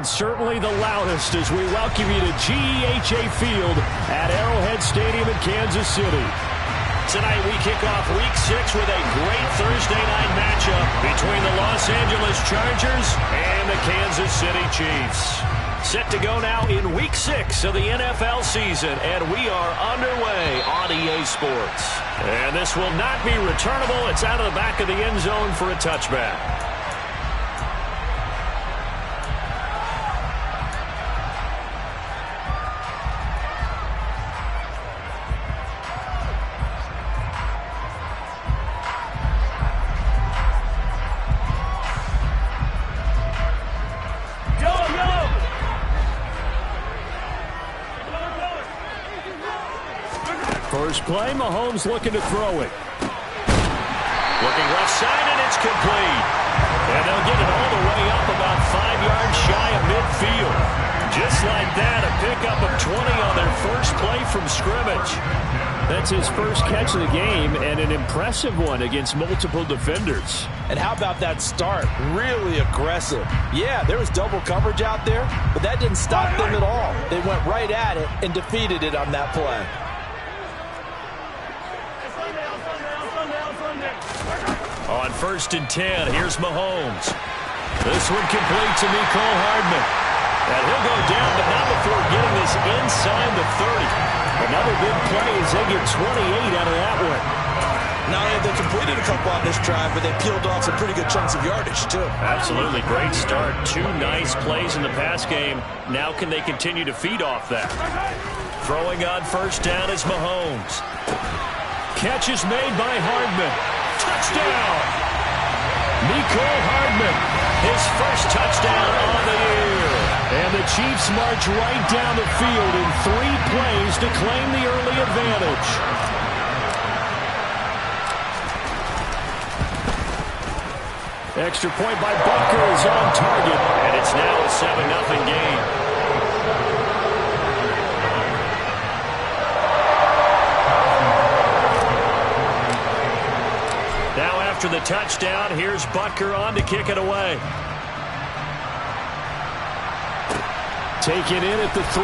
Certainly the loudest as we welcome you to GEHA Field at Arrowhead Stadium in Kansas City. Tonight we kick off Week 6 with a great Thursday night matchup between the Los Angeles Chargers and the Kansas City Chiefs. Set to go now in Week 6 of the NFL season, and we are underway on EA Sports. And this will not be returnable. It's out of the back of the end zone for a touchback. First play, Mahomes looking to throw it. Looking left side, and it's complete. And they'll get it all the way up about 5 yards shy of midfield. Just like that, a pickup of 20 on their first play from scrimmage. That's his first catch of the game, and an impressive one against multiple defenders. And how about that start? Really aggressive. Yeah, there was double coverage out there, but that didn't stop them at all. They went right at it and defeated it on that play. On 1st and 10, here's Mahomes. This one complete to Mecole Hardman. And he'll go down, but not before getting this inside the 30. Another big play as they get 28 out of that one. Not only have they completed a couple on this drive, but they peeled off some pretty good chunks of yardage, too. Absolutely. Great start. 2 nice plays in the pass game. Now can they continue to feed off that? Throwing on 1st down is Mahomes. Catch is made by Hardman. Touchdown! Mecole Hardman, his first touchdown on the year. And the Chiefs march right down the field in 3 plays to claim the early advantage. Extra point by Butker is on target, and it's now a 7-0 game. After the touchdown, here's Butker on to kick it away. Taken in at the 3.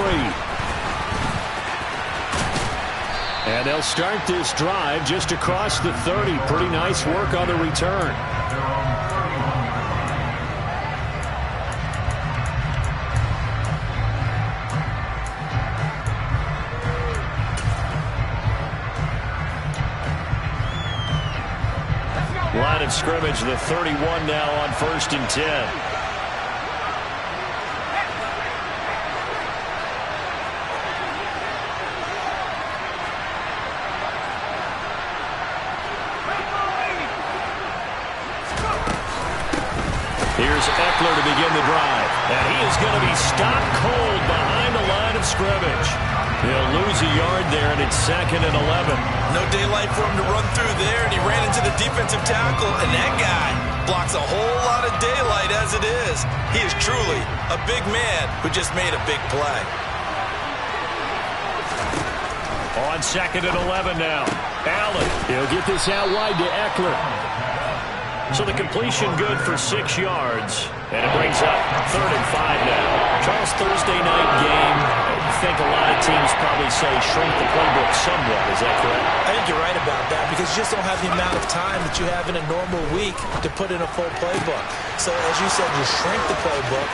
And they'll start this drive just across the 30. Pretty nice work on the return. Line of scrimmage, the 31 now on 1st and 10. Here's Eckler to begin the drive. And he is going to be stopped cold behind the line of scrimmage. He'll lose a yard there, and it's 2nd and 11. No daylight for him to run through there, and he ran into the defensive tackle, and that guy blocks a whole lot of daylight as it is. He is truly a big man who just made a big play. On 2nd and 11 now. Allen, he'll get this out wide to Eckler. So the completion good for 6 yards, and it brings up 3rd and 5 now. Charles, Thursday night game. I think a lot of teams probably say shrink the playbook somewhat. Is that correct? I think you're right about that because you just don't have the amount of time that you have in a normal week to put in a full playbook. So as you said, you shrink the playbook,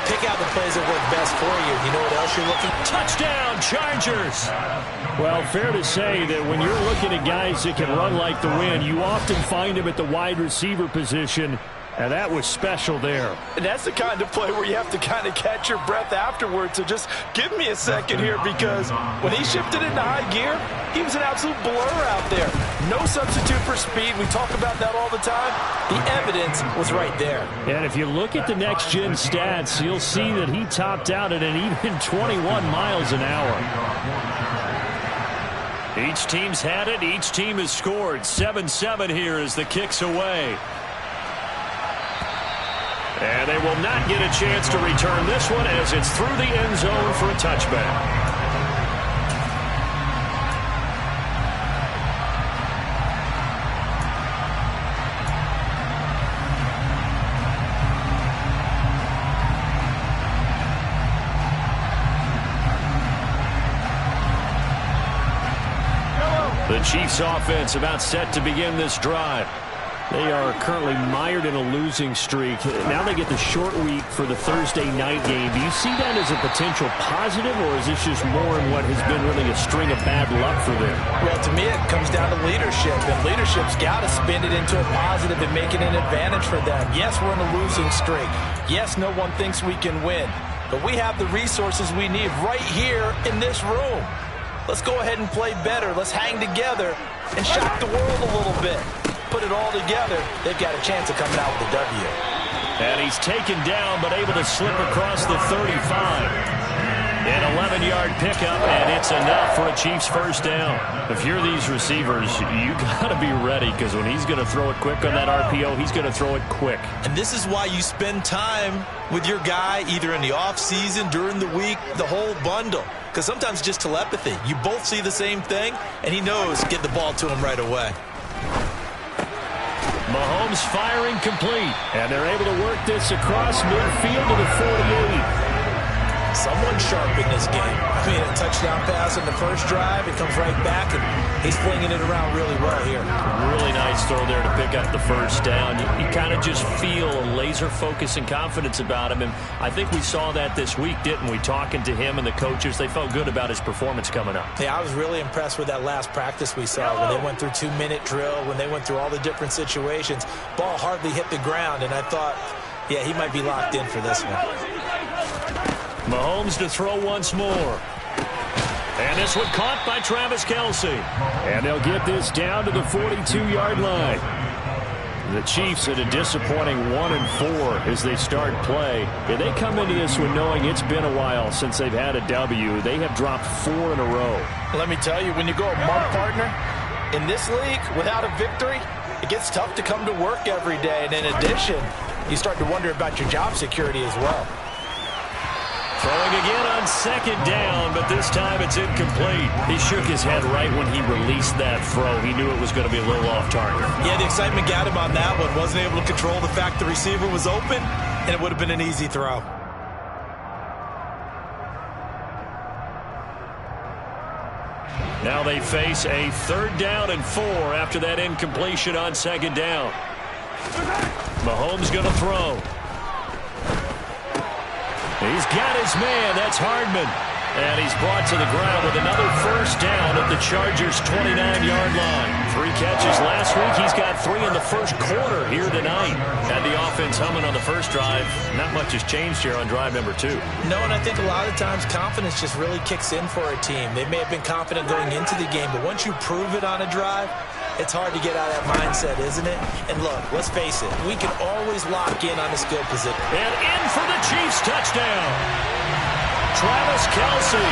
pick out the plays that work best for you. You know what else you're looking? Touchdown, Chargers! Well, fair to say that when you're looking at guys that can run like the wind, you often find them at the wide receiver position. And that was special there. And that's the kind of play where you have to kind of catch your breath afterwards. So just give me a second here because when he shifted into high gear, he was an absolute blur out there. No substitute for speed. We talk about that all the time. The evidence was right there. And if you look at the next-gen stats, you'll see that he topped out at an even 21 miles an hour. Each team's had it. Each team has scored. 7-7 here as the kick's away. And they will not get a chance to return this one as it's through the end zone for a touchback. The Chiefs offense about set to begin this drive. They are currently mired in a losing streak. Now they get the short week for the Thursday night game. Do you see that as a potential positive, or is this just more in what has been really a string of bad luck for them? Well, to me, it comes down to leadership, and leadership's got to spin it into a positive and make it an advantage for them. Yes, we're in a losing streak. Yes, no one thinks we can win, but we have the resources we need right here in this room. Let's go ahead and play better. Let's hang together and shock the world a little bit. Put it all together, they've got a chance of coming out with a W. And he's taken down, but able to slip across the 35. An 11-yard pickup, and it's enough for a Chiefs first down. If you're these receivers, you got to be ready, because when he's going to throw it quick on that RPO, he's going to throw it quick. And this is why you spend time with your guy, either in the offseason, during the week, the whole bundle. Because sometimes just telepathy. You both see the same thing, and he knows get the ball to him right away. Mahomes firing complete, and they're able to work this across midfield to the 48. Someone sharp in this game. I mean, a touchdown pass in the first drive. It comes right back, and he's flinging it around really well here. Really nice throw there to pick up the first down. You kind of just feel a laser focus and confidence about him, and I think we saw that this week, didn't we? Talking to him and the coaches, they felt good about his performance coming up. Yeah, I was really impressed with that last practice we saw when they went through 2-minute drill, when they went through all the different situations. Ball hardly hit the ground, and I thought, yeah, he might be locked in for this one. Mahomes to throw once more. And this one caught by Travis Kelce. And they'll get this down to the 42-yard line. The Chiefs at a disappointing 1-4 as they start play. And they come into this one knowing it's been a while since they've had a W. They have dropped 4 in a row. Let me tell you, when you go a month partner in this league without a victory, it gets tough to come to work every day. And in addition, you start to wonder about your job security as well. Throwing again on second down, but this time it's incomplete. He shook his head right when he released that throw. He knew it was going to be a little off target. Yeah, the excitement got him on that one. Wasn't able to control the fact the receiver was open, and it would have been an easy throw. Now they face a 3rd down and 4 after that incompletion on second down. Mahomes going to throw. He's got his man. That's Hardman. And he's brought to the ground with another first down at the Chargers' 29-yard line. 3 catches last week. He's got 3 in the first quarter here tonight. Had the offense humming on the first drive. Not much has changed here on drive number 2. No, and I think a lot of times confidence just really kicks in for a team. They may have been confident going into the game, but once you prove it on a drive, it's hard to get out of that mindset, isn't it? And look, let's face it, we can always lock in on a skill position. And in for the Chiefs touchdown. Travis Kelce.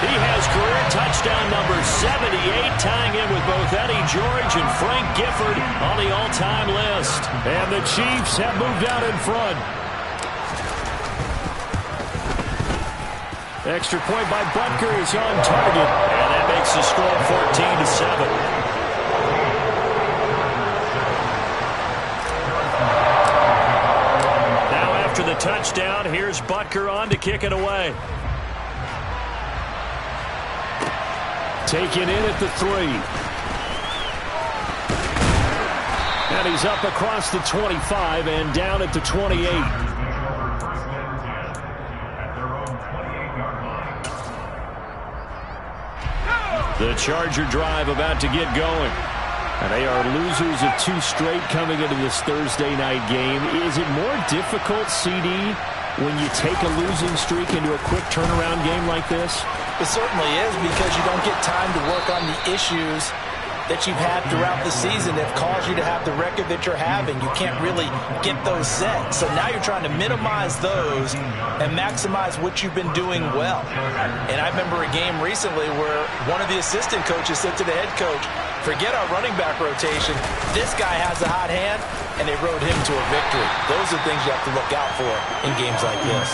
He has career touchdown number 78, tying in with both Eddie George and Frank Gifford on the all-time list. And the Chiefs have moved out in front. Extra point by Butker is on target, and that makes the score 14-7. After the touchdown, here's Butker on to kick it away. Taken in at the 3. And he's up across the 25 and down at the 28. The Charger drive about to get going. And they are losers of 2 straight coming into this Thursday night game. Is it more difficult, CD, when you take a losing streak into a quick turnaround game like this? It certainly is, because you don't get time to work on the issues that you've had throughout the season that have caused you to have the record that you're having. You can't really get those set. So now you're trying to minimize those and maximize what you've been doing well. And I remember a game recently where one of the assistant coaches said to the head coach, forget our running back rotation. This guy has a hot hand, and they rode him to a victory. Those are things you have to look out for in games like this.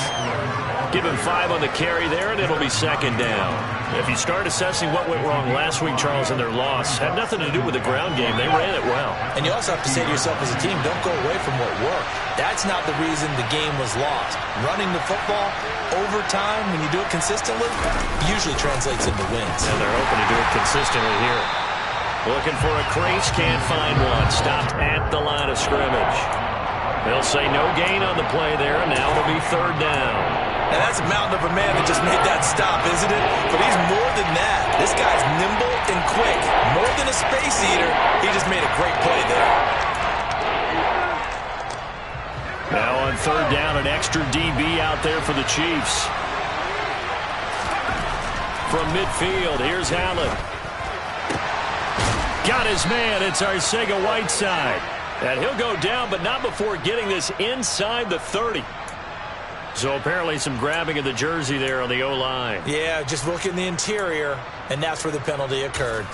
Give him 5 on the carry there, and it'll be second down. If you start assessing what went wrong last week, Charles, in their loss, had nothing to do with the ground game. They ran it well. And you also have to say to yourself as a team, don't go away from what worked. That's not the reason the game was lost. Running the football over time, when you do it consistently, usually translates into wins. And they're open to do it consistently here. Looking for a crease, can't find one. Stopped at the line of scrimmage. They'll say no gain on the play there, and now it'll be third down. Now that's a mountain of a man that just made that stop, isn't it? But he's more than that. This guy's nimble and quick. More than a space eater, he just made a great play there. Now on third down, an extra DB out there for the Chiefs. From midfield, here's Allen. Got his man. It's Arcega-Whiteside. And he'll go down, but not before getting this inside the 30. So apparently some grabbing of the jersey there on the O-line. Yeah, just look in the interior, and that's where the penalty occurred.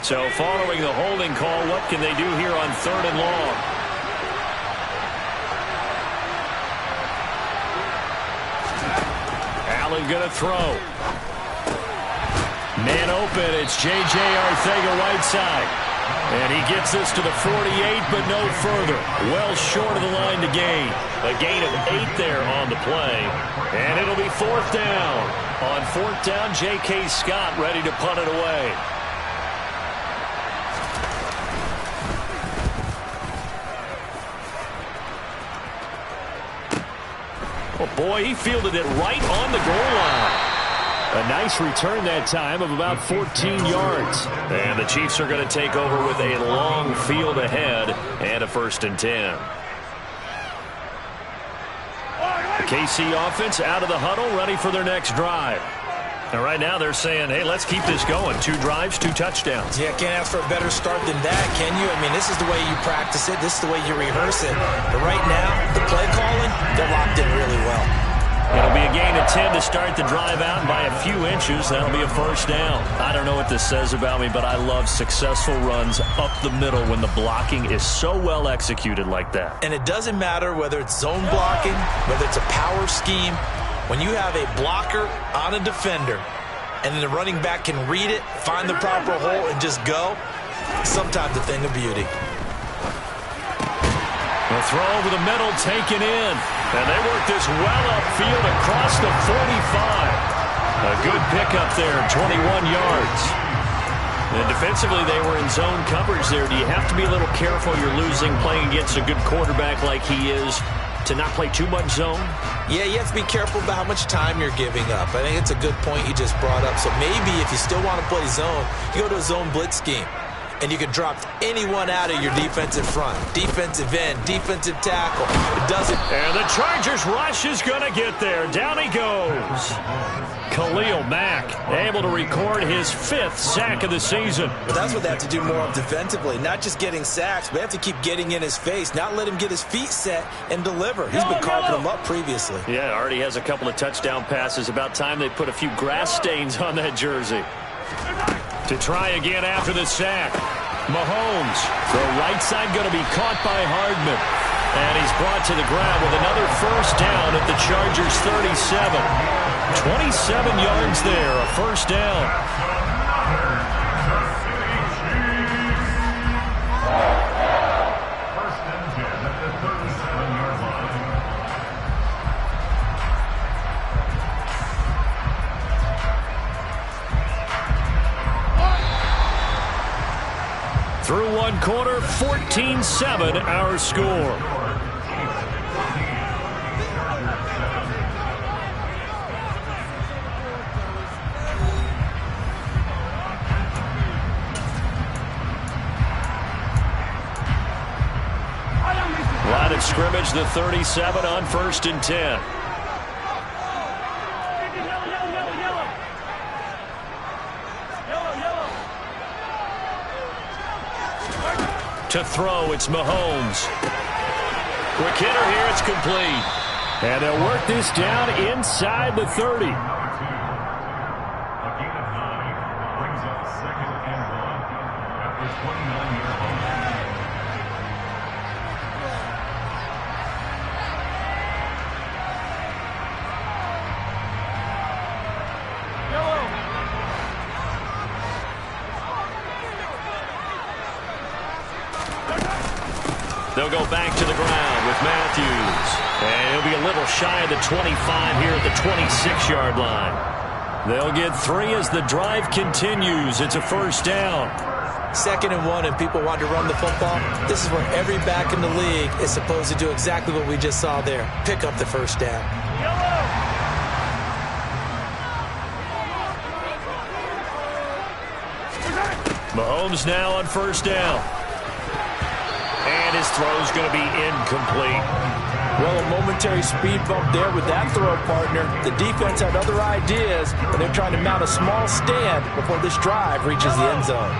So following the holding call, what can they do here on third and long? Allen going to throw. Man open, it's J.J. Arcega-Whiteside. And he gets this to the 48, but no further. Well short of the line to gain. A gain of 8 there on the play. And it'll be fourth down. On fourth down, J.K. Scott ready to punt it away. Oh, boy, he fielded it right on the goal line. A nice return that time of about 14 yards. And the Chiefs are going to take over with a long field ahead and a 1st and 10. The KC offense out of the huddle, ready for their next drive. And right now they're saying, hey, let's keep this going. 2 drives, 2 touchdowns. Yeah, can't ask for a better start than that, can you? I mean, this is the way you practice it. This is the way you rehearse it. But right now, the play calling, they're locked in really well. It'll be a gain of 10 to start the drive out, and by a few inches, that'll be a 1st down. I don't know what this says about me, but I love successful runs up the middle when the blocking is so well executed like that. And it doesn't matter whether it's zone blocking, whether it's a power scheme. When you have a blocker on a defender, and then the running back can read it, find the proper hole, and just go, sometimes a thing of beauty. The throw over the middle taken in. And they work this well upfield across the 45. A good pickup there, 21 yards. And defensively, they were in zone coverage there. Do you have to be a little careful you're losing playing against a good quarterback like he is to not play too much zone? Yeah, you have to be careful about how much time you're giving up. I think it's a good point you just brought up. So maybe if you still want to play zone, you go to a zone blitz scheme. And you can drop anyone out of your defensive front. Defensive end, defensive tackle. It doesn't. And the Chargers rush is going to get there. Down he goes. Khalil Mack able to record his 5th sack of the season. But that's what they have to do more of defensively. Not just getting sacks, but they have to keep getting in his face. Not let him get his feet set and deliver. He's been carving them up previously. Yeah, already has a couple of touchdown passes. About time they put a few grass stains on that jersey. To try again after the sack. Mahomes, the right side going to be caught by Hardman. And he's brought to the ground with another 1st down at the Chargers' 37. 27 yards there, a 1st down. Through one quarter, 14-7 our score. Line of scrimmage, the 37 on 1st and 10. To throw, it's Mahomes. Quick hitter here, it's complete. And they'll work this down inside the 30. They'll go back to the ground with Matthews. And he'll be a little shy of the 25 here at the 26-yard line. They'll get 3 as the drive continues. It's a first down. 2nd and 1 and people want to run the football. This is where every back in the league is supposed to do exactly what we just saw there. Pick up the first down. Mahomes now on first down. And his throw's going to be incomplete. Well, a momentary speed bump there with that throw, partner. The defense had other ideas, and they're trying to mount a small stand before this drive reaches the end zone.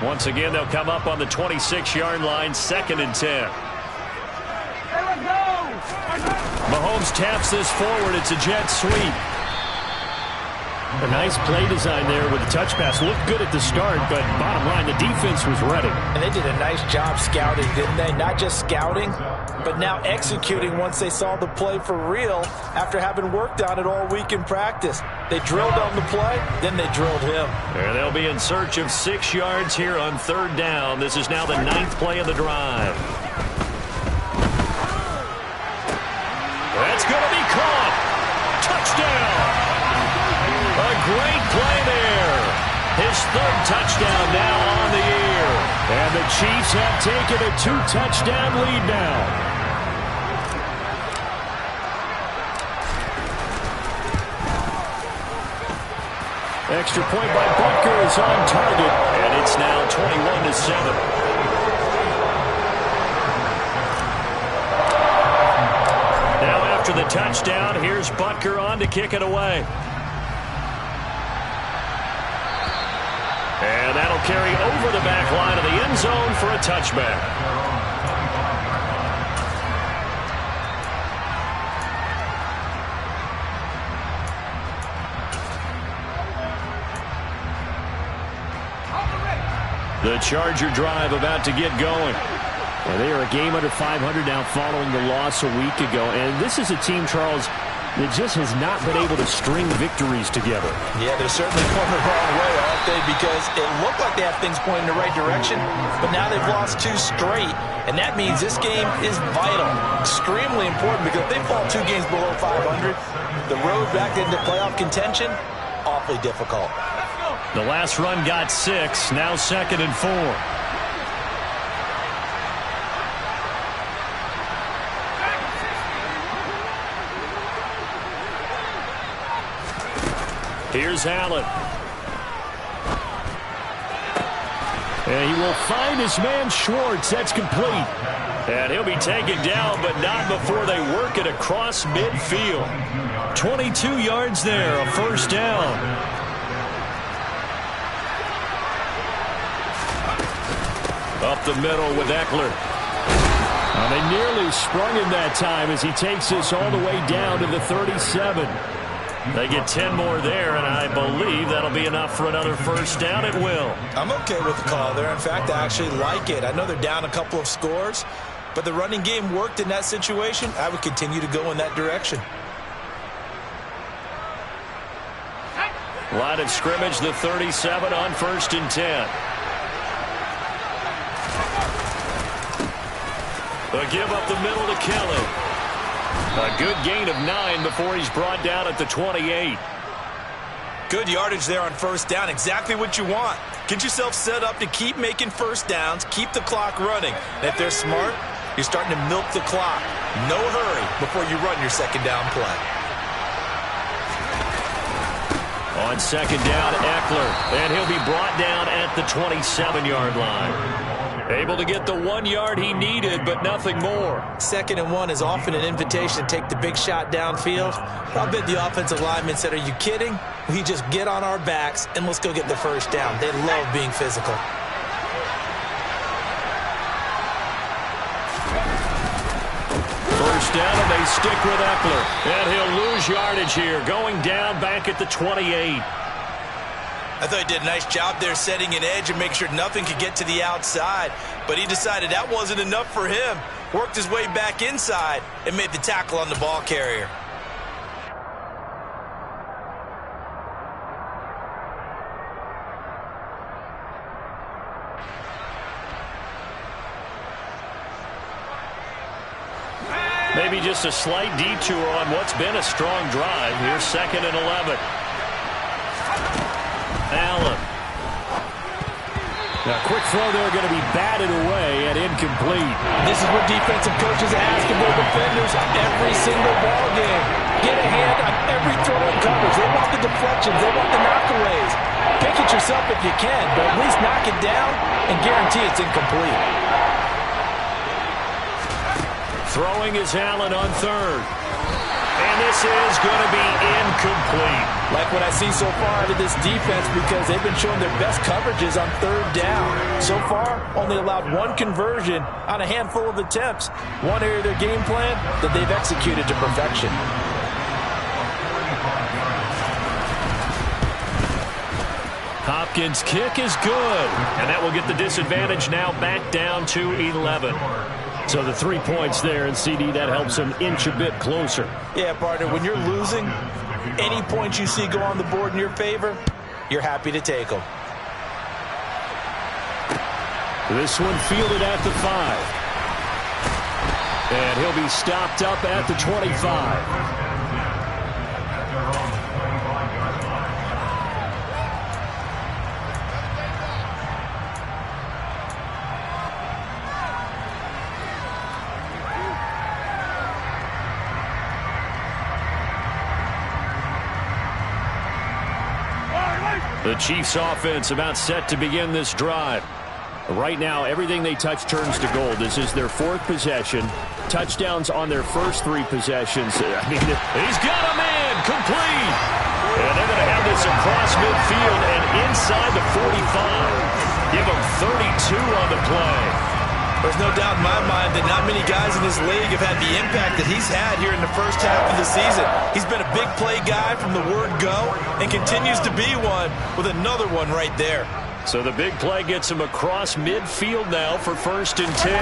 Once again, they'll come up on the 26-yard line, 2nd and 10. Mahomes taps this forward. It's a jet sweep. A nice play design there with the touch pass. Looked good at the start, but bottom line, the defense was ready. And they did a nice job scouting, didn't they? Not just scouting, but now executing once they saw the play for real after having worked on it all week in practice. They drilled on the play, then they drilled him. And they'll be in search of 6 yards here on 3rd down. This is now the 9th play of the drive. That's going to be caught. Touchdown. A great play there. His 3rd touchdown now on the year. And the Chiefs have taken a 2-touchdown lead now. Extra point by Butker is on target. And it's now 21-7. Now after the touchdown, here's Butker on to kick it away. And that'll carry over the back line of the end zone for a touchback. The Charger drive about to get going. Well, they are a game under 500 now following the loss a week ago. And this is a team, Charles, that just has not been able to string victories together. Yeah, they're certainly going the wrong way, aren't they? Because it looked like they have things pointing in the right direction, but now they've lost 2 straight. And that means this game is vital, extremely important, because if they fall 2 games below 500, the road back into playoff contention, awfully difficult. The last run got 6, now 2nd and 4. Here's Allen. And he will find his man Schwartz. That's complete. And he'll be taken down, but not before they work it across midfield. 22 yards there, a first down. Up the middle with Eckler. And they nearly sprung him that time as he takes this all the way down to the 37. They get 10 more there, and I believe that'll be enough for another first down. It will. I'm okay with the call there. In fact, I actually like it. I know they're down a couple of scores, but the running game worked in that situation. I would continue to go in that direction. Line of scrimmage, the 37 on 1st and 10. A give up the middle to Kelly. A good gain of 9 before he's brought down at the 28. Good yardage there on first down. Exactly what you want. Get yourself set up to keep making first downs, keep the clock running. And if they're smart, you're starting to milk the clock. No hurry before you run your second down play. On second down, Eckler. And he'll be brought down at the 27-yard line. Able to get the 1 yard he needed, but nothing more. 2nd and 1 is often an invitation to take the big shot downfield. I'll bet the offensive linemen said, are you kidding? We just get on our backs and let's go get the first down. They love being physical. First down, and they stick with Eckler. And he'll lose yardage here, going down back at the 28. I thought he did a nice job there setting an edge and make sure nothing could get to the outside. But he decided that wasn't enough for him. Worked his way back inside and made the tackle on the ball carrier. Maybe just a slight detour on what's been a strong drive. Here's 2nd and 11. Allen. Now, quick throw there going to be batted away and incomplete. This is what defensive coaches ask of their defenders every single ball game. Get a hand on every throw in coverage. They want the deflections. They want the knockaways. Pick it yourself if you can, but at least knock it down and guarantee it's incomplete. Throwing is Allen on 3rd. And this is going to be incomplete. Like what I see so far out of this defense, because they've been showing their best coverages on 3rd down. So far, only allowed 1 conversion on a handful of attempts. One area of their game plan that they've executed to perfection. Hopkins' kick is good. And that will get the disadvantage now back down to 11. So the 3 points there, and CD, that helps them inch a bit closer. Yeah, partner, when you're losing, any points you see go on the board in your favor, you're happy to take them. This one fielded at the 5. And he'll be stopped up at the 25. The Chiefs offense about set to begin this drive. Right now, everything they touch turns to gold. This is their 4th possession. Touchdowns on their first 3 possessions. I mean, he's got a man complete. And they're going to have this across midfield and inside the 45. Give them 32 on the play. There's no doubt in my mind that not many guys in this league have had the impact that he's had here in the first half of the season. He's been a big play guy from the word go and continues to be one with another one right there. So the big play gets him across midfield now for 1st and 10.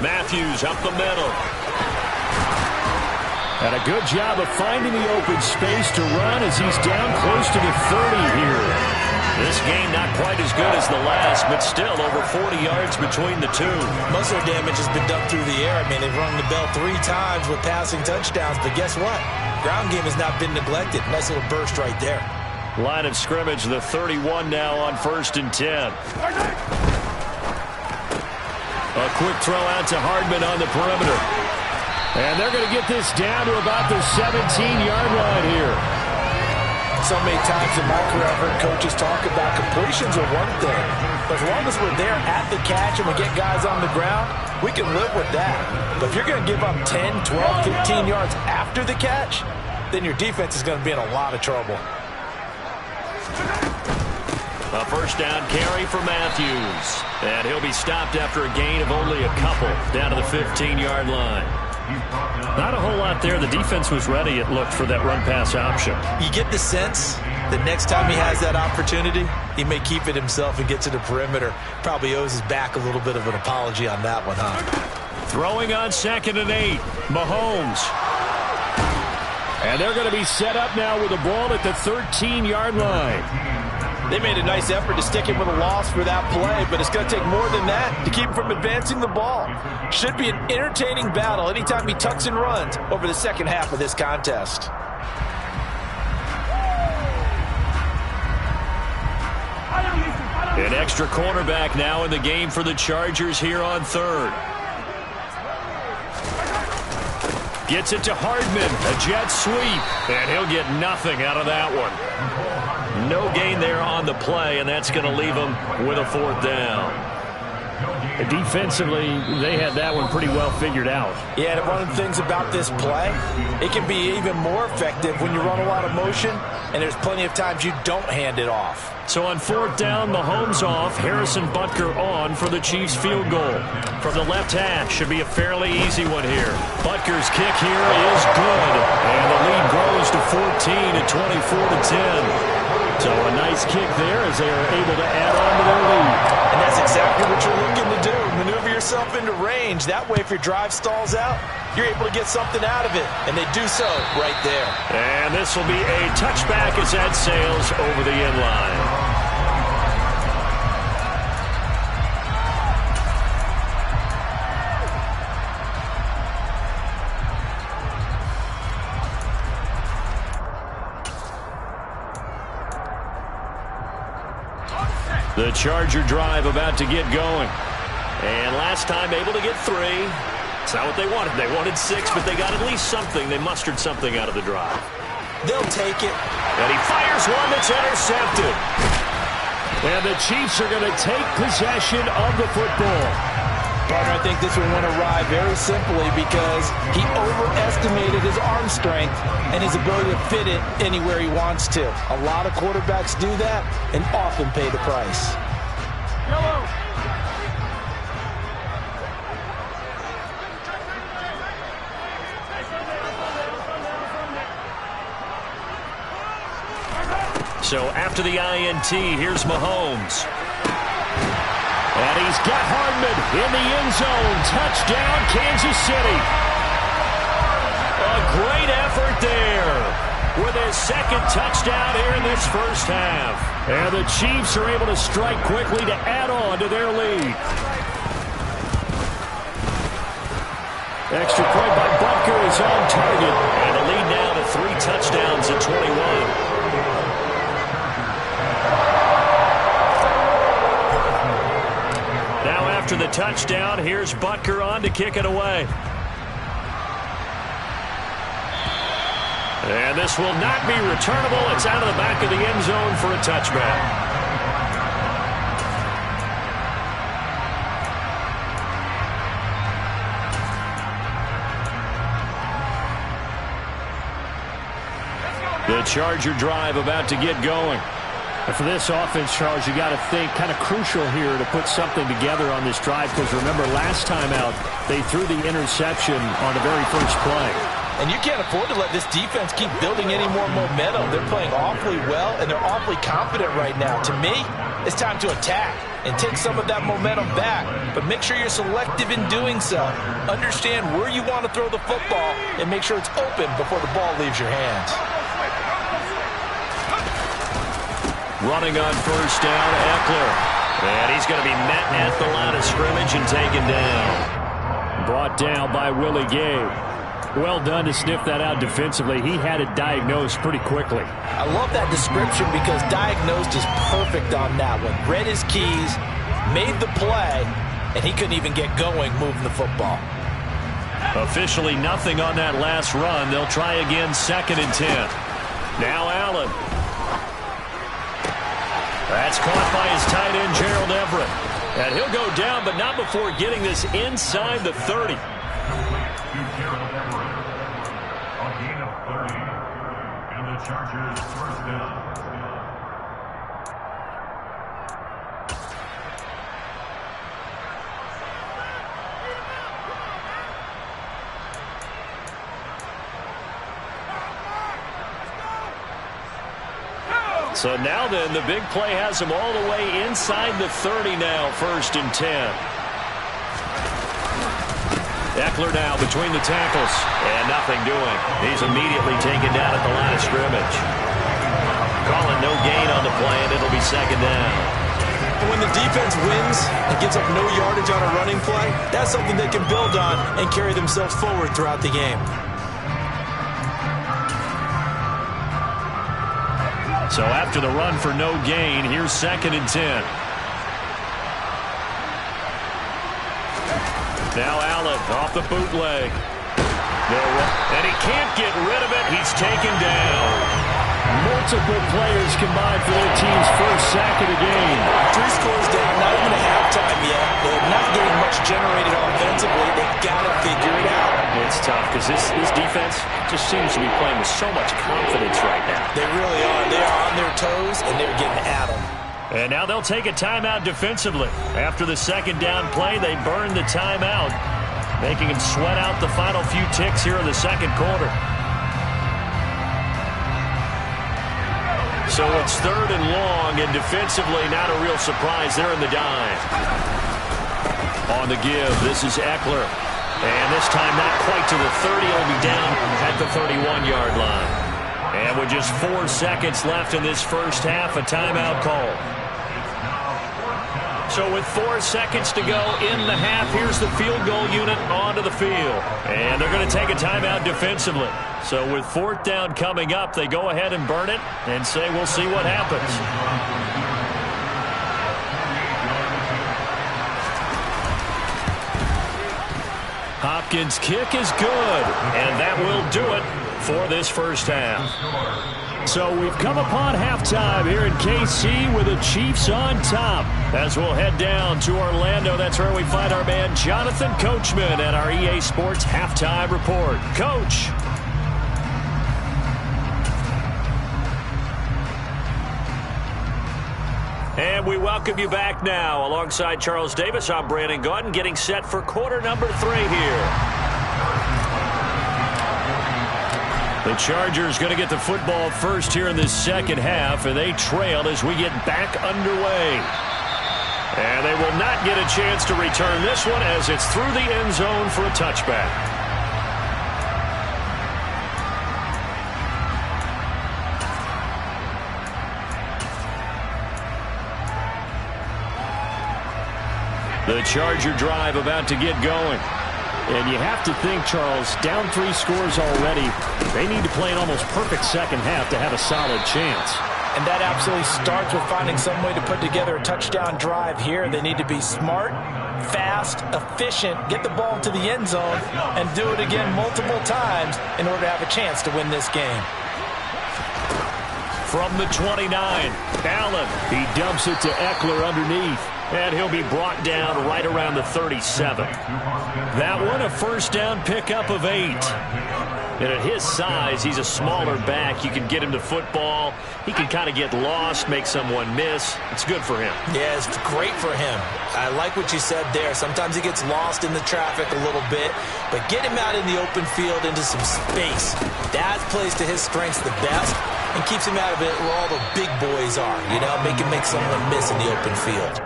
Matthews up the middle. And a good job of finding the open space to run as he's down close to the 30 here. This game not quite as good as the last, but still over 40 yards between the two. Most of their damage has been done through the air. I mean, they've rung the bell 3 times with passing touchdowns, but guess what? Ground game has not been neglected. Nice little burst right there. Line of scrimmage, the 31 now on 1st and 10. A quick throw out to Hardman on the perimeter. And they're going to get this down to about the 17-yard line here. So many times in my career I've heard coaches talk about completions are one thing. But as long as we're there at the catch and we get guys on the ground, we can live with that. But if you're going to give up 10, 12, 15 yards after the catch, then your defense is going to be in a lot of trouble. A 1st down carry for Matthews. And he'll be stopped after a gain of only a couple down to the 15-yard line. Not a whole lot there. The defense was ready, it looked, for that run-pass option. You get the sense that next time he has that opportunity, he may keep it himself and get to the perimeter. Probably owes his back a little bit of an apology on that one, huh? Throwing on 2nd and 8. Mahomes. And they're going to be set up now with the ball at the 13-yard line. They made a nice effort to stick him with a loss for that play, but it's going to take more than that to keep him from advancing the ball. Should be an entertaining battle anytime he tucks and runs over the second half of this contest. An extra cornerback now in the game for the Chargers here on 3rd. Gets it to Hardman, a jet sweep, and he'll get nothing out of that one. No gain there on the play, and that's going to leave him with a 4th down. Defensively, they had that one pretty well figured out. Yeah, and one of the things about this play, it can be even more effective when you run a lot of motion, and there's plenty of times you don't hand it off. So on 4th down, Mahomes off, Harrison Butker on for the Chiefs field goal. From the left hash, should be a fairly easy one here. Butker's kick here is good, and the lead grows to 14 at 24-10. So a nice kick there as they are able to add on to their lead. And that's exactly what you're looking to do. Maneuver yourself into range. That way, if your drive stalls out, you're able to get something out of it. And they do so right there. And this will be a touchback as that sails over the end line. The Charger drive about to get going. And last time able to get 3. It's not what they wanted. They wanted 6, but they got at least something. They mustered something out of the drive. They'll take it. And he fires one that's intercepted. And the Chiefs are going to take possession of the football. Partner, I think this one went awry very simply because he overestimated his arm strength and his ability to fit it anywhere he wants to. A lot of quarterbacks do that and often pay the price. Hello. So after the INT, here's Mahomes. And he's got Hardman in the end zone. Touchdown, Kansas City. A great effort there with his second touchdown here in this first half. And the Chiefs are able to strike quickly to add on to their lead. Extra point by Butker is on target. And the lead now to 3 touchdowns at 21. After the touchdown, here's Butker on to kick it away. And this will not be returnable. It's out of the back of the end zone for a touchback. The Charger drive about to get going. And for this offense, Charles, you got to think kind of crucial here to put something together on this drive because remember last time out they threw the interception on the very first play. And you can't afford to let this defense keep building any more momentum. They're playing awfully well and they're awfully confident right now. To me, it's time to attack and take some of that momentum back. But make sure you're selective in doing so. Understand where you want to throw the football and make sure it's open before the ball leaves your hands. Running on first down, Eckler. And he's going to be met at the line of scrimmage and taken down. Brought down by Willie Gay. Well done to sniff that out defensively. He had it diagnosed pretty quickly. I love that description because diagnosed is perfect on that one. Read his keys, made the play, and he couldn't even get going moving the football. Officially nothing on that last run. They'll try again, 2nd and 10. Now Allen. That's caught by his tight end, Gerald Everett. And he'll go down, but not before getting this inside the 30. A gain of 30, and the Chargers first down. So now then, the big play has him all the way inside the 30 now, 1st and 10. Eckler now between the tackles, and nothing doing. He's immediately taken down at the line of scrimmage. Calling no gain on the play, and it'll be 2nd down. When the defense wins and gives up no yardage on a running play, that's something they can build on and carry themselves forward throughout the game. So after the run for no gain, here's 2nd and 10. Now Allen off the bootleg. And he can't get rid of it. He's taken down. Multiple players combined for their team's first sack of the game. 3 scores down, not even a halftime yet. They're not getting much generated offensively. They've got to figure it out. It's tough because this defense just seems to be playing with so much confidence right now. They really are. They are on their toes, and they're getting at them. And now they'll take a timeout defensively. After the 2nd down play, they burn the timeout, making them sweat out the final few ticks here in the 2nd quarter. So it's 3rd and long, and defensively not a real surprise. They're in the dive. On the give, this is Eckler. And this time not quite to the 30. He'll be down at the 31-yard line. And with just 4 seconds left in this first half, a timeout call. So with 4 seconds to go in the half, here's the field goal unit onto the field. And they're going to take a timeout defensively. So with 4th down coming up, they go ahead and burn it and say we'll see what happens. Hopkins' kick is good, and that will do it for this first half. So we've come upon halftime here in KC with the Chiefs on top. As we'll head down to Orlando, that's where we find our man Jonathan Coachman at our EA Sports Halftime Report. Coach. And we welcome you back now. Alongside Charles Davis, I'm Brandon Gaudin, getting set for quarter number 3 here. The Chargers going to get the football first here in this second half, and they trail as we get back underway. And they will not get a chance to return this one as it's through the end zone for a touchback. The Charger drive about to get going. And you have to think, Charles, down 3 scores already. They need to play an almost perfect second half to have a solid chance. And that absolutely starts with finding some way to put together a touchdown drive here. They need to be smart, fast, efficient, get the ball to the end zone, and do it again multiple times in order to have a chance to win this game. From the 29, Allen. He dumps it to Eckler underneath. And he'll be brought down right around the 37. That one, a first down pickup of 8. And at his size, he's a smaller back. You can get him to football. He can kind of get lost, make someone miss. It's good for him. Yeah, it's great for him. I like what you said there. Sometimes he gets lost in the traffic a little bit, but get him out in the open field into some space. That plays to his strengths the best and keeps him out of it where all the big boys are. You know, make him make someone miss in the open field.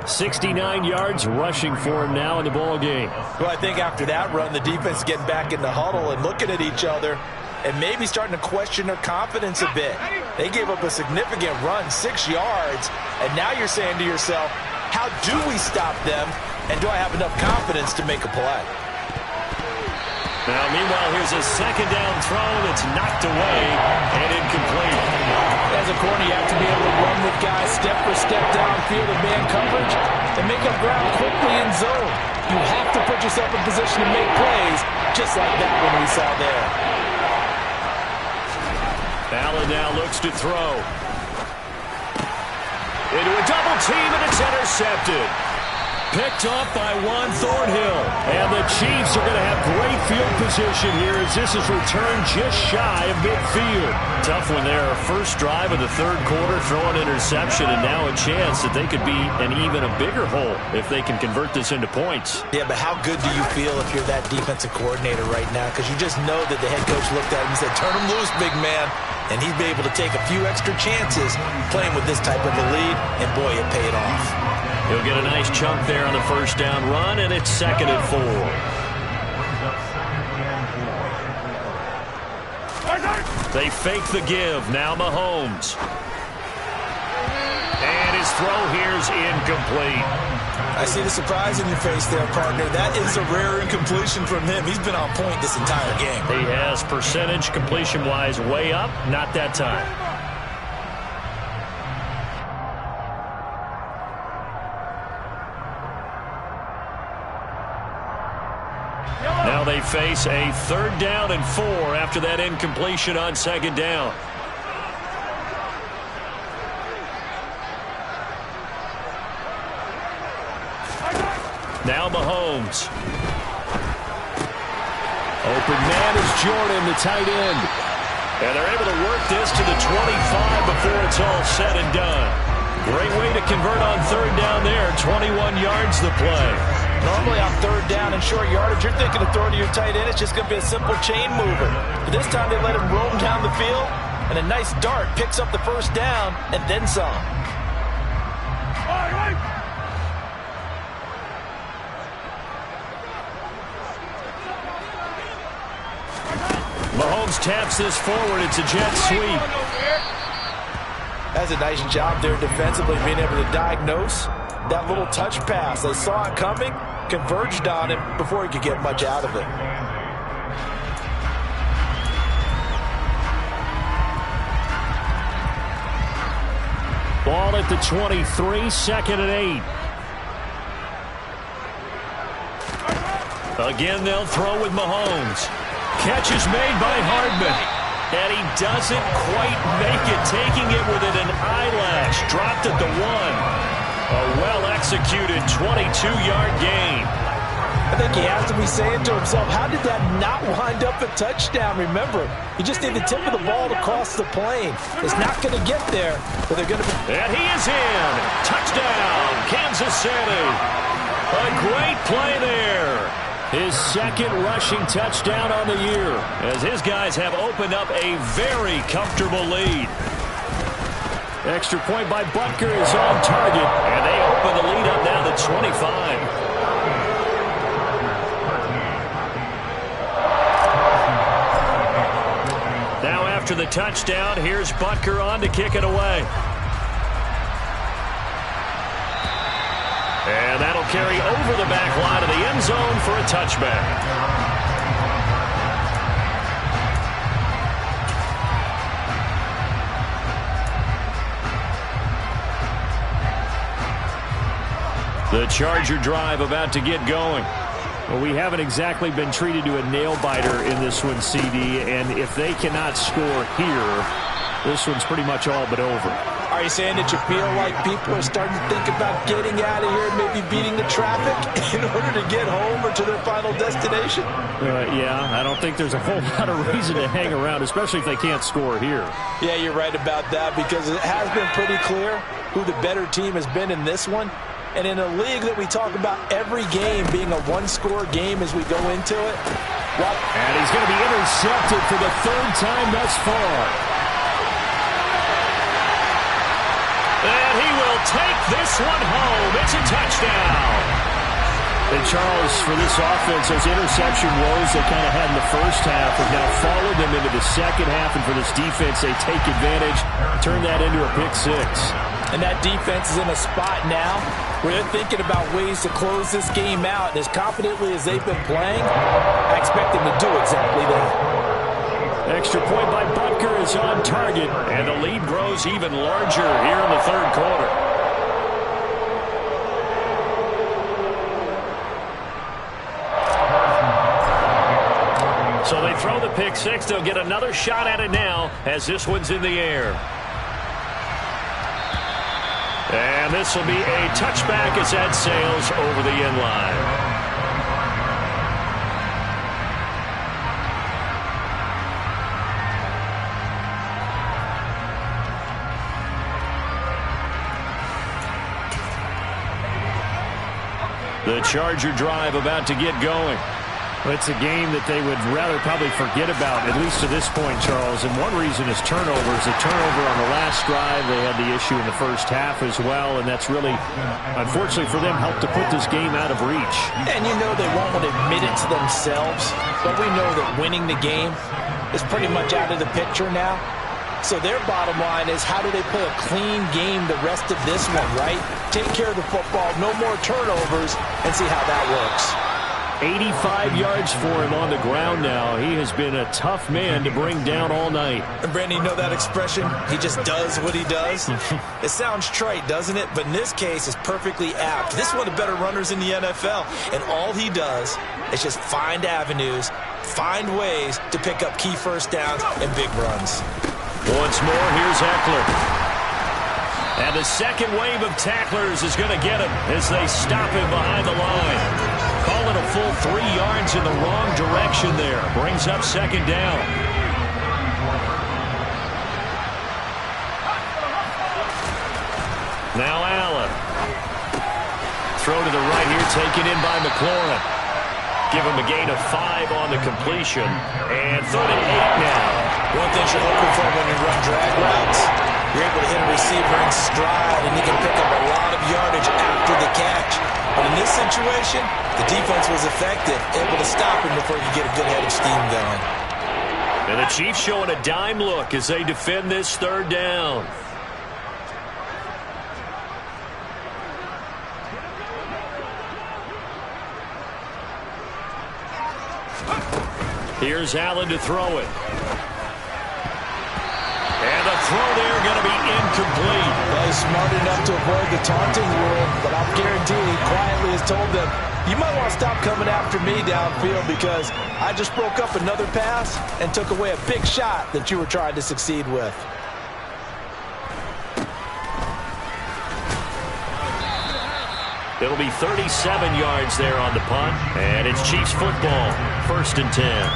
69 yards rushing for him now in the ball game. Well, I think after that run, the defense is getting back in the huddle and looking at each other and maybe starting to question their confidence a bit. They gave up a significant run, 6 yards, and now you're saying to yourself, how do we stop them, and do I have enough confidence to make a play? Now, meanwhile, here's a second down throw that's knocked away and incomplete. As a corner, you have to be able to run with guys step for step downfield in man coverage and make up ground quickly in zone. You have to put yourself in position to make plays, just like that one we saw there. Allen now looks to throw. Into a double team, and it's intercepted. Picked off by Juan Thornhill. And the Chiefs are going to have great field position here as this is returned just shy of midfield. Tough one there. First drive of the third quarter, throw an interception, and now a chance that they could be an even a bigger hole if they can convert this into points. Yeah, but how good do you feel if you're that defensive coordinator right now? Because you just know that the head coach looked at him and said, turn him loose, big man. And he'd be able to take a few extra chances playing with this type of a lead, and boy, it paid off. He'll get a nice chunk there on the first down run, and it's 2nd and 4. They fake the give. Now Mahomes. And his throw here's incomplete. I see the surprise in your face there, partner. That is a rare incompletion from him. He's been on point this entire game. He has percentage completion-wise way up. Not that time. Now they face a 3rd down and 4 after that incompletion on 2nd down. Now Mahomes. Open man is Jordan, the tight end. And they're able to work this to the 25 before it's all said and done. Great way to convert on 3rd down there. 21 yards the play. Normally on 3rd down and short yardage, you're thinking of throwing to your tight end. It's just going to be a simple chain mover. But this time they let him roam down the field, and a nice dart picks up the first down and then some. Mahomes taps this forward. It's a jet sweep. That's a nice job there defensively, being able to diagnose that little touch pass. They saw it coming, converged on him before he could get much out of it. Ball at the 23, 2nd and 8. Again, they'll throw with Mahomes. Catch is made by Hardman. And he doesn't quite make it, taking it within an eyelash. Dropped at the 1. A well-executed 22-yard gain. I think he has to be saying to himself, how did that not wind up a touchdown? Remember, you just need the tip of the ball to cross the plane. It's not going to get there, but they're going to be... And he is in. Touchdown, Kansas City. A great play there. His second rushing touchdown on the year, as his guys have opened up a very comfortable lead. Extra point by Butker is on target, and they open the lead up now to 25. Now after the touchdown, here's Butker on to kick it away. And that'll carry over the back line of the end zone for a touchback. The Charger drive about to get going. Well, we haven't exactly been treated to a nail-biter in this one, CD, and if they cannot score here, this one's pretty much all but over. Are you saying that you feel like people are starting to think about getting out of here and maybe beating the traffic in order to get home or to their final destination? Yeah, I don't think there's a whole lot of reason to hang around, especially if they can't score here. Yeah, you're right about that, because it has been pretty clear who the better team has been in this one. And in a league that we talk about every game being a one-score game as we go into it. Well, and he's going to be intercepted for the third time thus far. And he will take this one home. It's a touchdown. And Charles, for this offense, those interception woes they kind of had in the first half have now followed them into the second half. And for this defense, they take advantage, turn that into a pick six. And that defense is in a spot now where they're thinking about ways to close this game out. And as confidently as they've been playing, I expect them to do exactly that. Extra point by Butker is on target, and the lead grows even larger here in the third quarter. So they throw the pick six. They'll get another shot at it now as this one's in the air. And this will be a touchback as that sails over the end line. The Charger drive about to get going. It's a game that they would rather probably forget about, at least to this point, Charles. And one reason is turnovers. A turnover on the last drive. They had the issue in the first half as well, and that's really, unfortunately for them, helped to put this game out of reach. And you know they won't want to admit it to themselves, but we know that winning the game is pretty much out of the picture now. So their bottom line is, how do they play a clean game the rest of this one, right? Take care of the football, no more turnovers, and see how that works. 85 yards for him on the ground now. He has been a tough man to bring down all night. And Brandon, you know that expression? He just does what he does? It sounds trite, doesn't it? But in this case, it's perfectly apt. This is one of the better runners in the NFL. And all he does is just find avenues, find ways to pick up key first downs and big runs. Once more, here's Eckler. And the second wave of tacklers is going to get him as they stop him behind the line. Call it a full 3 yards in the wrong direction there. Brings up second down. Now Allen. Throw to the right here, taken in by McLaurin. Give him a gain of 5 on the completion. And 3rd and 8 now. One thing you're looking for when you run drag routes, you're able to hit a receiver in stride, and he can pick up a lot of yardage after the catch. But in this situation, the defense was effective, able to stop him before he could get a good head of steam going. And the Chiefs showing a dime look as they defend this 3rd down. Here's Allen to throw it. And the throw there going to be incomplete. Well, he's smart enough to avoid the taunting rule, but I'll guarantee he quietly has told them, you might want to stop coming after me downfield because I just broke up another pass and took away a big shot that you were trying to succeed with. It'll be 37 yards there on the punt, and it's Chiefs football, 1st and 10.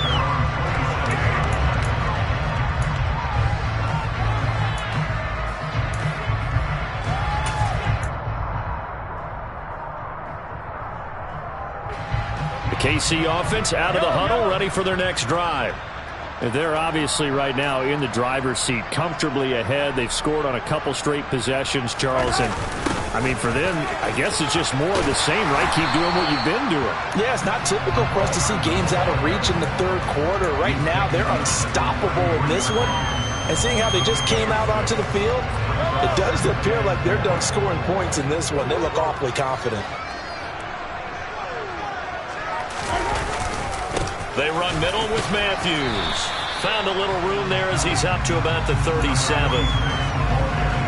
KC offense out of the huddle, ready for their next drive. They're obviously right now in the driver's seat, comfortably ahead. They've scored on a couple straight possessions, Charles. And, I mean, for them, I guess it's just more of the same, right? Keep doing what you've been doing. Yeah, it's not typical for us to see games out of reach in the third quarter. Right now, they're unstoppable in this one. And seeing how they just came out onto the field, it does appear like they're done scoring points in this one. They look awfully confident. They run middle with Matthews. Found a little room there as he's up to about the 37.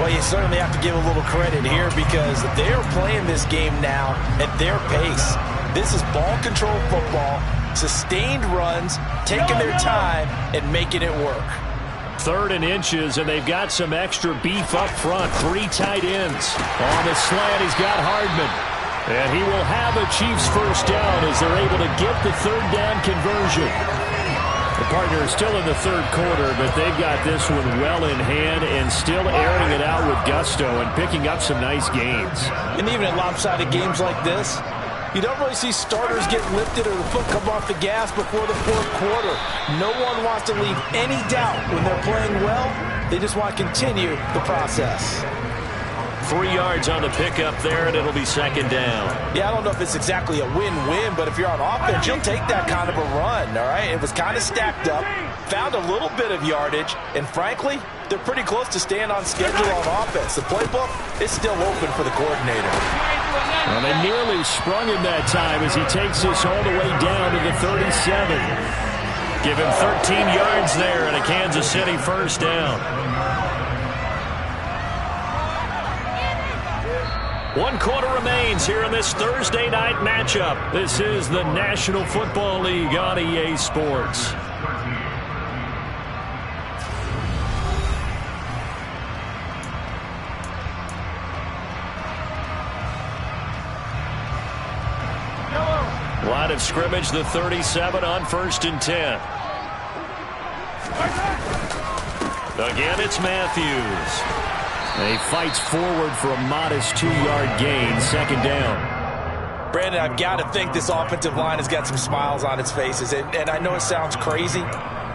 Well, you certainly have to give a little credit here because they are playing this game now at their pace. This is ball control football, sustained runs, taking their time and making it work. 3rd and inches, and they've got some extra beef up front. 3 tight ends. On the slant, he's got Hardman. And he will have a Chiefs first down as they're able to get the 3rd down conversion. The partner is still in the 3rd quarter, but they've got this one well in hand and still airing it out with gusto and picking up some nice gains. And even in lopsided games like this, you don't really see starters get lifted or the foot come off the gas before the 4th quarter. No one wants to leave any doubt when they're playing well. They just want to continue the process. 3 yards on the pickup there, and it'll be 2nd down. Yeah, I don't know if it's exactly a win-win, but if you're on offense, you'll take that kind of a run, all right? It was kind of stacked up, found a little bit of yardage, and frankly, they're pretty close to staying on schedule on offense. The playbook is still open for the coordinator. Well, they nearly sprung him that time as he takes this all the way down to the 37. Give him 13 yards there and a Kansas City first down. 1 quarter remains here in this Thursday night matchup. This is the National Football League on EA Sports. Line of scrimmage, the 37 on 1st and 10. Again, it's Matthews. He fights forward for a modest 2-yard gain, 2nd down. Brandon, I've got to think this offensive line has got some smiles on its faces. And I know it sounds crazy,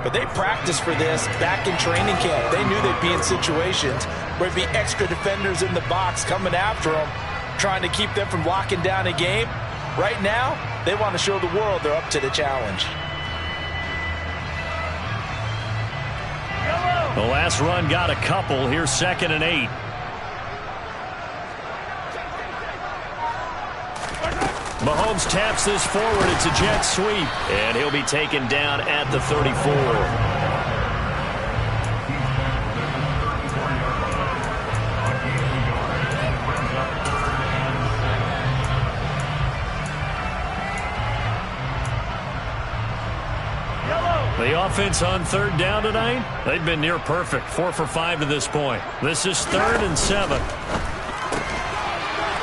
but they practiced for this back in training camp. They knew they'd be in situations where there'd be extra defenders in the box coming after them, trying to keep them from locking down a game. Right now, they want to show the world they're up to the challenge. The last run got a couple. Here's 2nd and 8. Mahomes taps this forward. It's a jet sweep. And he'll be taken down at the 34. The offense on 3rd down tonight, they've been near perfect. 4 for 5 to this point. This is 3rd and 7.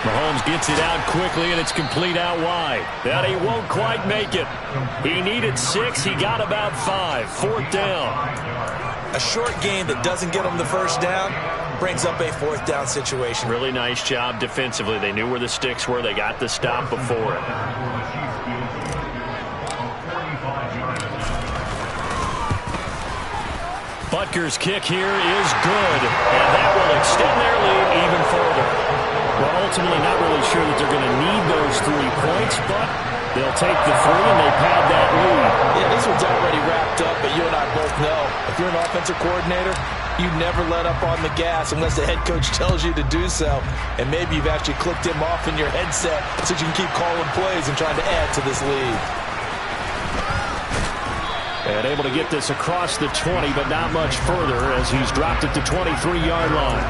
Mahomes gets it out quickly, and it's complete out wide. And he won't quite make it. He needed 6. He got about 5. 4th down. A short gain that doesn't get him the first down brings up a 4th down situation. Really nice job defensively. They knew where the sticks were. They got the stop before it. Butker's kick here is good, and that will extend their lead even further. Well, ultimately not really sure that they're going to need those 3 points, but they'll take the 3 and they pad that lead. Yeah, this one's already wrapped up, but you and I both know if you're an offensive coordinator, you never let up on the gas unless the head coach tells you to do so. And maybe you've actually clicked him off in your headset so you can keep calling plays and trying to add to this lead. And able to get this across the 20, but not much further as he's dropped at the 23-yard line.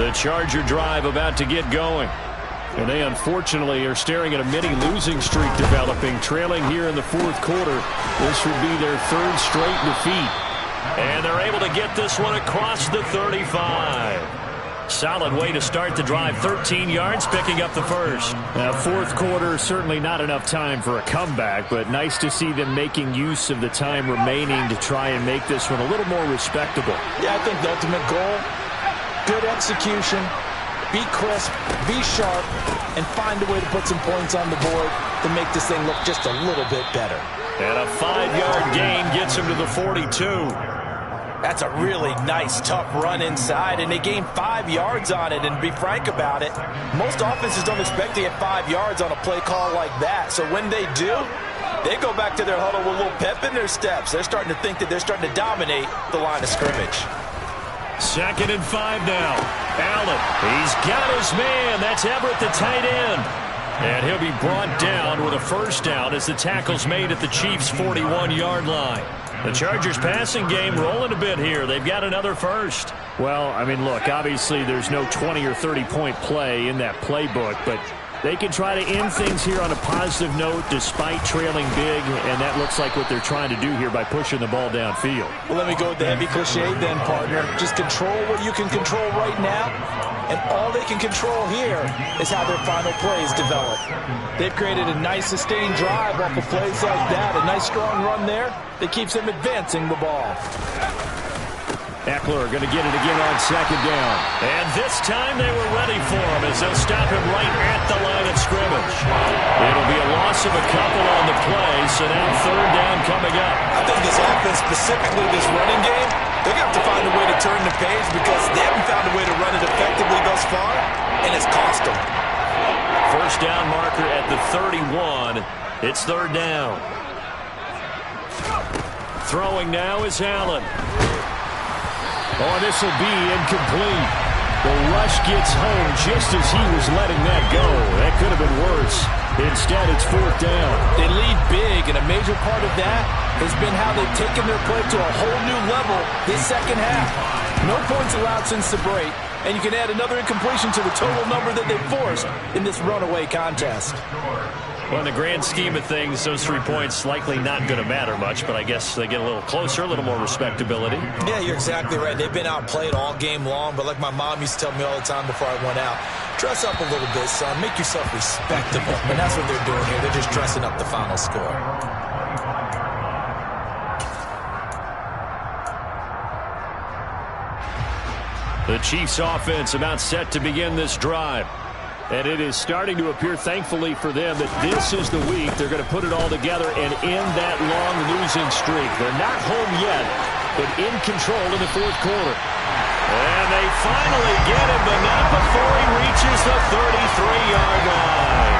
The Charger drive about to get going. And they unfortunately are staring at a mini losing streak developing, trailing here in the fourth quarter. This would be their third straight defeat. And they're able to get this one across the 35. Solid way to start the drive. 13 yards, picking up the first. Fourth quarter, certainly not enough time for a comeback, but nice to see them making use of the time remaining to try and make this one a little more respectable. Yeah, I think the ultimate goal, good execution, be crisp, be sharp, and find a way to put some points on the board to make this thing look just a little bit better. And a 5-yard gain gets him to the 42. That's a really nice, tough run inside, and they gained 5 yards on it. And to be frank about it, most offenses don't expect to get 5 yards on a play call like that. So when they do, they go back to their huddle with a little pep in their steps. They're starting to think that they're starting to dominate the line of scrimmage. 2nd and 5 now. Allen, he's got his man. That's Everett, the tight end. And he'll be brought down with a first down as the tackle's made at the Chiefs' 41-yard line. The Chargers passing game rolling a bit here. They've got another first. Well, I mean, look, obviously there's no 20 or 30-point play in that playbook, but they can try to end things here on a positive note despite trailing big, and that looks like what they're trying to do here by pushing the ball downfield. Well, let me go with the heavy cliche then, partner. Just control what you can control right now, and all they can control here is how their final plays develop. They've created a nice sustained drive off of plays like that, a nice strong run there that keeps them advancing the ball. Eckler going to get it again on 2nd down. And this time they were ready for him as they'll stop him right at the line of scrimmage. It'll be a loss of a couple on the play, so now 3rd down coming up. I think this offense, specifically this running game, they're going to have to find a way to turn the page because they haven't found a way to run it effectively thus far, and it's cost them. First down marker at the 31. It's 3rd down. Throwing now is Allen. Oh, this will be incomplete. The rush gets home just as he was letting that go. That could have been worse. Instead, it's 4th down. They lead big, and a major part of that has been how they've taken their play to a whole new level this second half. No points allowed since the break, and you can add another incompletion to the total number that they forced in this runaway contest. Well, in the grand scheme of things, those 3 points likely not going to matter much, but I guess they get a little closer, a little more respectability. Yeah, you're exactly right. They've been outplayed all game long, but like my mom used to tell me all the time before I went out, dress up a little bit, son. Make yourself respectable. And that's what they're doing here. They're just dressing up the final score. The Chiefs offense about set to begin this drive. And it is starting to appear, thankfully for them, that this is the week they're going to put it all together and end that long losing streak. They're not home yet, but in control in the fourth quarter. And they finally get him, but not before he reaches the 33-yard line.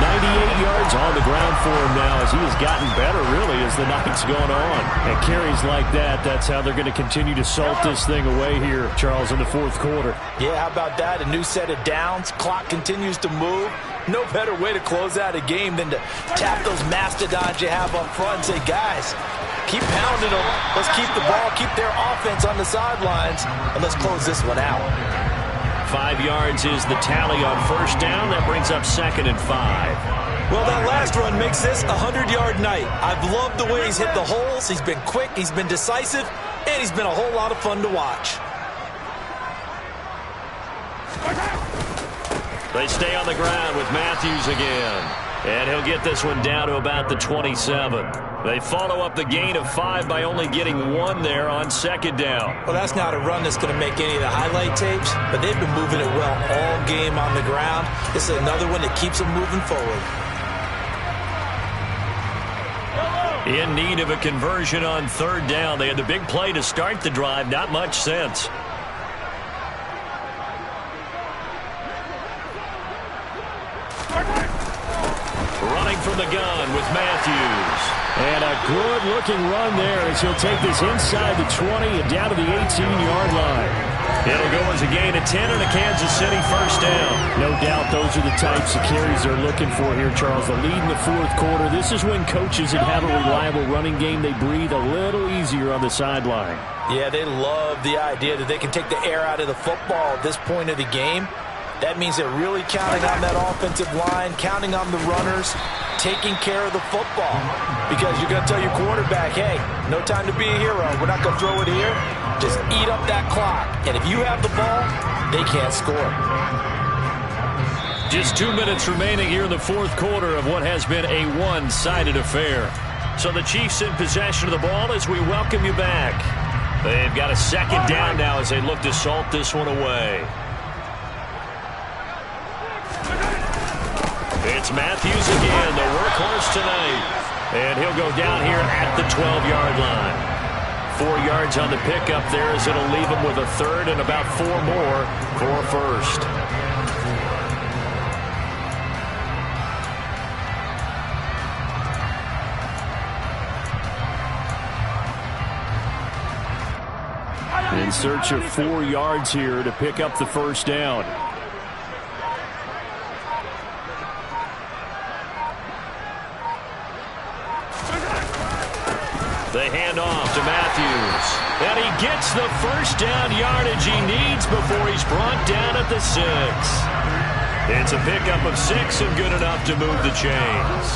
98 yards on the ground for him now as he has gotten better, really, as the night's going on. And carries like that, that's how they're going to continue to salt this thing away here, Charles, in the fourth quarter. Yeah, how about that? A new set of downs. Clock continues to move. No better way to close out a game than to tap those mastodons you have up front and say, guys, keep pounding them. Let's keep the ball, keep their offense on the sidelines, and let's close this one out. 5 yards is the tally on first down. That brings up 2nd and 5. Well, that last run makes this a 100-yard night. I've loved the way he's hit the holes. He's been quick, he's been decisive, and he's been a whole lot of fun to watch. They stay on the ground with Matthews again. And he'll get this one down to about the 27. They follow up the gain of 5 by only getting 1 there on 2nd down. Well, that's not a run that's going to make any of the highlight tapes, but they've been moving it well all game on the ground. This is another one that keeps them moving forward. In need of a conversion on 3rd down. They had the big play to start the drive. Not much sense. Running from the gun with Matthews. And a good-looking run there as he'll take this inside the 20 and down to the 18-yard line. It'll go as a gain of 10 and a Kansas City first down. No doubt those are the types of carries they're looking for here, Charles. The lead in the fourth quarter. This is when coaches that have a reliable running game, they breathe a little easier on the sideline. Yeah, they love the idea that they can take the air out of the football at this point of the game. That means they're really counting on that offensive line, counting on the runners, taking care of the football. Because you're going to tell your quarterback, hey, no time to be a hero. We're not going to throw it here. Just eat up that clock. And if you have the ball, they can't score. Just 2 minutes remaining here in the fourth quarter of what has been a one-sided affair. So the Chiefs in possession of the ball as we welcome you back. They've got a second down now as they look to salt this one away. It's Matthews again, the workhorse tonight. And he'll go down here at the 12-yard line. 4 yards on the pickup there as it'll leave him with a third and about 4 more for a first. In search of 4 yards here to pick up the first down. The handoff to Matthews. And he gets the first down yardage he needs before he's brought down at the 6. It's a pickup of 6 and good enough to move the chains.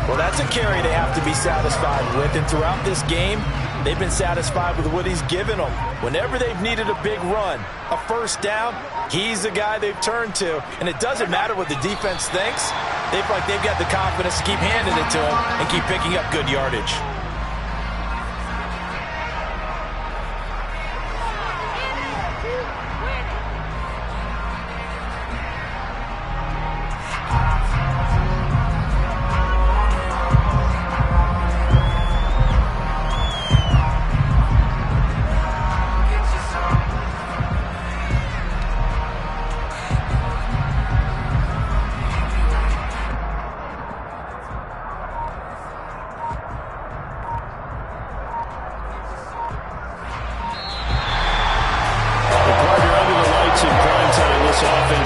Well, that's a carry they have to be satisfied with. And throughout this game, they've been satisfied with what he's given them. Whenever they've needed a big run, a first down, he's the guy they've turned to. And it doesn't matter what the defense thinks. They feel like they've got the confidence to keep handing it to him and keep picking up good yardage.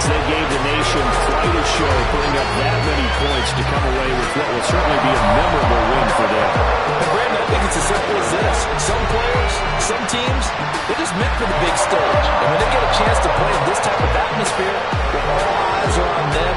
They gave the nation quite a show, putting up that many points to come away with what will certainly be a memorable win for them. And Brandon, I think it's as simple as this. Some players, some teams, they're just meant for the big stage. And when they get a chance to play in this type of atmosphere, all eyes are on them,